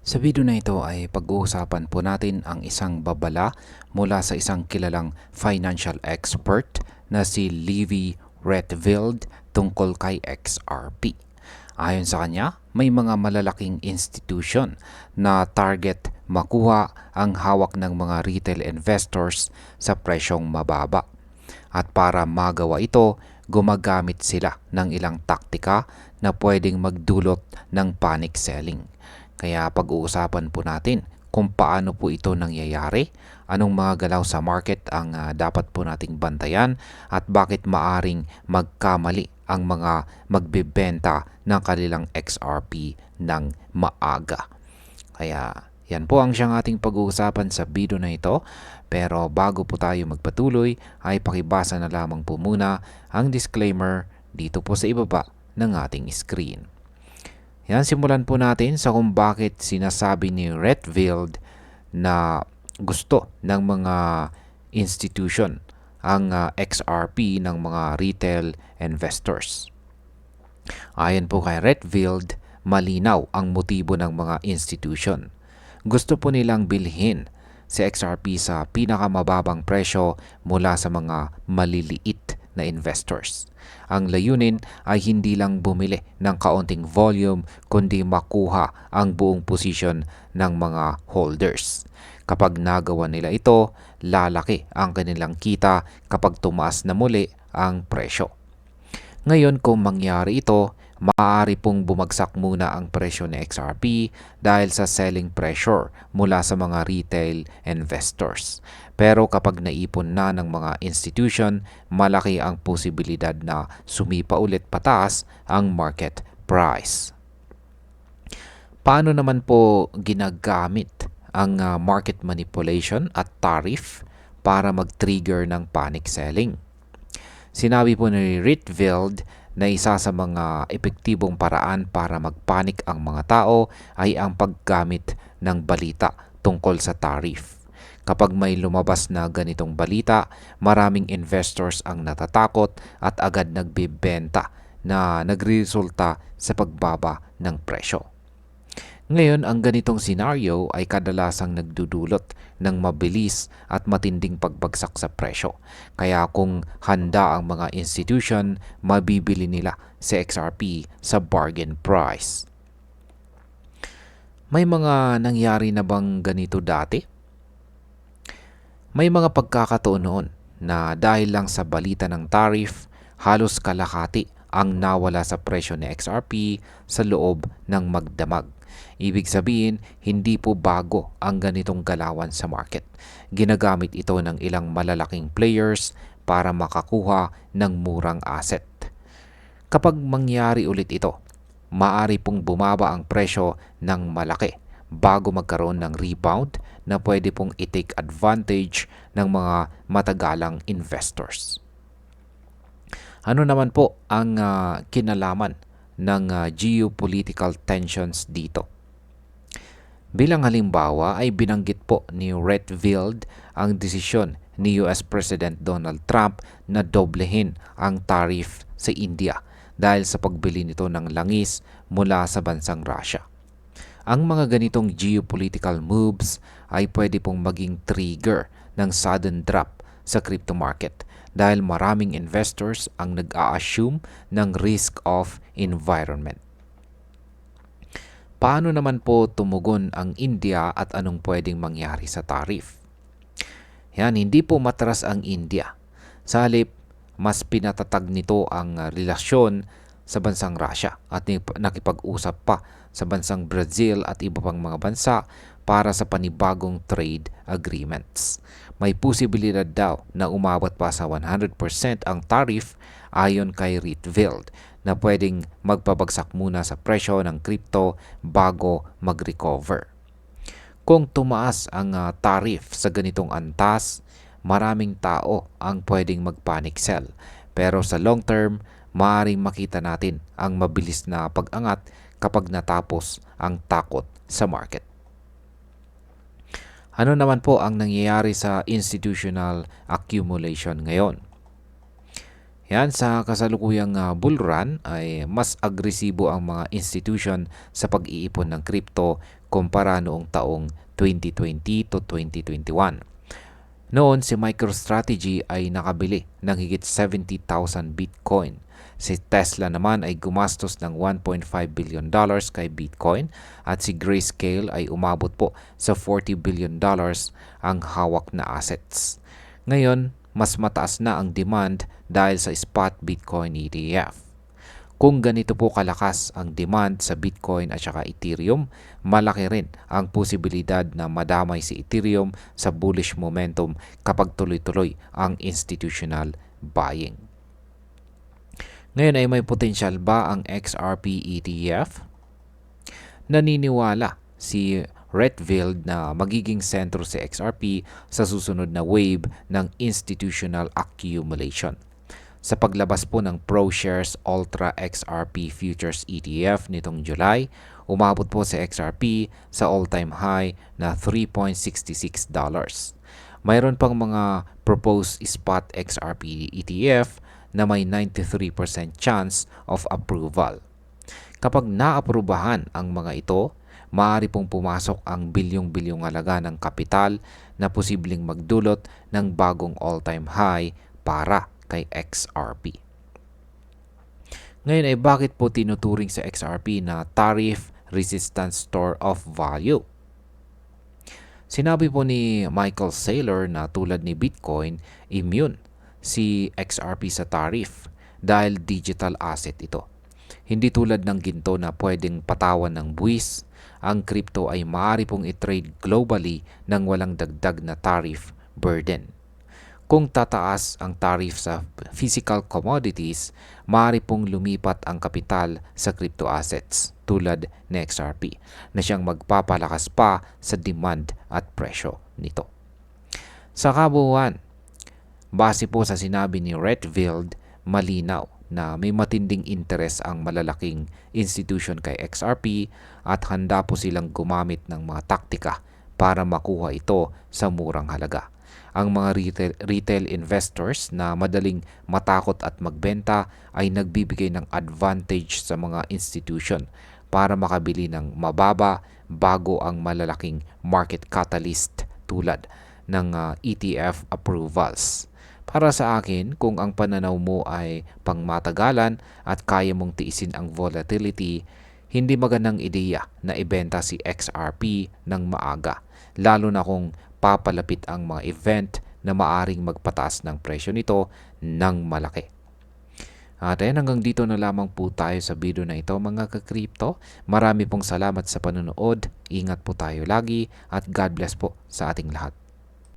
Sa video na ito ay pag-uusapan po natin ang isang babala mula sa isang kilalang financial expert na si Levi Retvild tungkol kay XRP. Ayon sa kanya, may mga malalaking institution na target makuha ang hawak ng mga retail investors sa presyong mababa. At para magawa ito, gumagamit sila ng ilang taktika na pwedeng magdulot ng panic selling. Kaya pag-uusapan po natin kung paano po ito nangyayari, anong mga galaw sa market ang dapat po nating bantayan at bakit maaring magkamali ang mga magbebenta ng kanilang XRP ng maaga. Kaya yan po ang siyang ating pag-uusapan sa video na ito. Pero bago po tayo magpatuloy ay pakibasa na lamang po muna ang disclaimer dito po sa ibaba ng ating screen. Yan, simulan po natin sa kung bakit sinasabi ni Retvild na gusto ng mga institution ang XRP ng mga retail investors. Ayon po kay Retvild, malinaw ang motibo ng mga institution. Gusto po nilang bilhin si XRP sa pinakamababang presyo mula sa mga maliliit na investors. Ang layunin ay hindi lang bumili ng kaunting volume kundi makuha ang buong posisyon ng mga holders. Kapag nagawa nila ito, lalaki ang kanilang kita kapag tumaas na muli ang presyo. Ngayon kung mangyari ito, maaari pong bumagsak muna ang presyo ng XRP dahil sa selling pressure mula sa mga retail investors. Pero kapag naipon na ng mga institution, malaki ang posibilidad na sumipa ulit pataas ang market price. Paano naman po ginagamit ang market manipulation at tariff para mag-trigger ng panic selling? Sinabi po ni Retvild na isa sa mga epektibong paraan para magpanik ang mga tao ay ang paggamit ng balita tungkol sa tariff. Kapag may lumabas na ganitong balita, maraming investors ang natatakot at agad nagbebenta na nagresulta sa pagbaba ng presyo. Ngayon, ang ganitong senaryo ay kadalasang nagdudulot ng mabilis at matinding pagbagsak sa presyo. Kaya kung handa ang mga institution, mabibili nila si XRP sa bargain price. May mga nangyari na bang ganito dati? May mga pagkakataon noon na dahil lang sa balita ng tariff, halos kalahati ang nawala sa presyo ni XRP sa loob ng magdamag. Ibig sabihin, hindi po bago ang ganitong galawan sa market. Ginagamit ito ng ilang malalaking players para makakuha ng murang asset. Kapag mangyari ulit ito, maaari pong bumaba ang presyo ng malaki bago magkaroon ng rebound na pwede pong i-take advantage ng mga matagalang investors. Ano naman po ang kinalaman ng geopolitical tensions dito? Bilang halimbawa ay binanggit po ni Retvild ang desisyon ni US President Donald Trump na doblehin ang tariff sa India dahil sa pagbili nito ng langis mula sa bansang Russia. Ang mga ganitong geopolitical moves ay pwede pong maging trigger ng sudden drop sa crypto market dahil maraming investors ang nag-a-assume ng risk of environment. Paano naman po tumugon ang India at anong pwedeng mangyari sa tariff? Yan, hindi po matras ang India. Sa halip, mas pinatatag nito ang relasyon sa bansang Russia at nakipag-usap pa sa bansang Brazil at iba pang mga bansa para sa panibagong trade agreements. May posibilidad daw na umabot pa sa 100% ang tariff ayon kay Retvild na pwedeng magpabagsak muna sa presyo ng crypto bago mag-recover. Kung tumaas ang tariff sa ganitong antas, maraming tao ang pwedeng mag-panic sell. Pero sa long term, maaaring makita natin ang mabilis na pag-angat kapag natapos ang takot sa market. Ano naman po ang nangyayari sa institutional accumulation ngayon? Yan, sa kasalukuyang bull run ay mas agresibo ang mga institution sa pag-iipon ng crypto kumpara noong taong 2020 to 2021. Noon, si MicroStrategy ay nakabili ng higit 70,000 Bitcoin. Si Tesla naman ay gumastos ng $1.5 billion kay Bitcoin at si Grayscale ay umabot po sa $40 billion ang hawak na assets. Ngayon, mas mataas na ang demand dahil sa spot Bitcoin ETF. Kung ganito po kalakas ang demand sa Bitcoin at saka Ethereum, malaki rin ang posibilidad na madamay si Ethereum sa bullish momentum kapag tuloy-tuloy ang institutional buying. Ngayon ay may potensyal ba ang XRP ETF? Naniniwala si Retfield na magiging sentro si XRP sa susunod na wave ng institutional accumulation. Sa paglabas po ng ProShares Ultra XRP Futures ETF nitong July, umabot po si XRP sa all-time high na $3.66. Mayroon pang mga proposed spot XRP ETF na may 93% chance of approval. Kapag naaprubahan ang mga ito, maaari pong pumasok ang bilyong-bilyong halaga ng kapital na posibleng magdulot ng bagong all-time high para kay XRP. Ngayon ay bakit po tinuturing sa XRP na tariff resistant store of value? Sinabi po ni Michael Saylor na tulad ni Bitcoin, immune si XRP sa tariff dahil digital asset ito. Hindi tulad ng ginto na pwedeng patawan ng buwis, ang crypto ay maaari pong i-trade globally nang walang dagdag na tariff burden. Kung tataas ang tariff sa physical commodities, maaari pong lumipat ang kapital sa crypto assets tulad ng XRP na siyang magpapalakas pa sa demand at presyo nito. Sa kabuuan, base po sa sinabi ni Retfield, malinaw na may matinding interes ang malalaking institution kay XRP at handa po silang gumamit ng mga taktika para makuha ito sa murang halaga. Ang mga retail investors na madaling matakot at magbenta ay nagbibigay ng advantage sa mga institution para makabili ng mababa bago ang malalaking market catalyst tulad ng ETF approvals. Para sa akin, kung ang pananaw mo ay pangmatagalan at kaya mong tiisin ang volatility, hindi magandang ideya na ibenta si XRP ng maaga, lalo na kung papalapit ang mga event na maaring magpataas ng presyo nito ng malaki. At ayan, hanggang dito na lamang po tayo sa video na ito mga ka-crypto. Marami pong salamat sa panonood. Ingat po tayo lagi at God bless po sa ating lahat.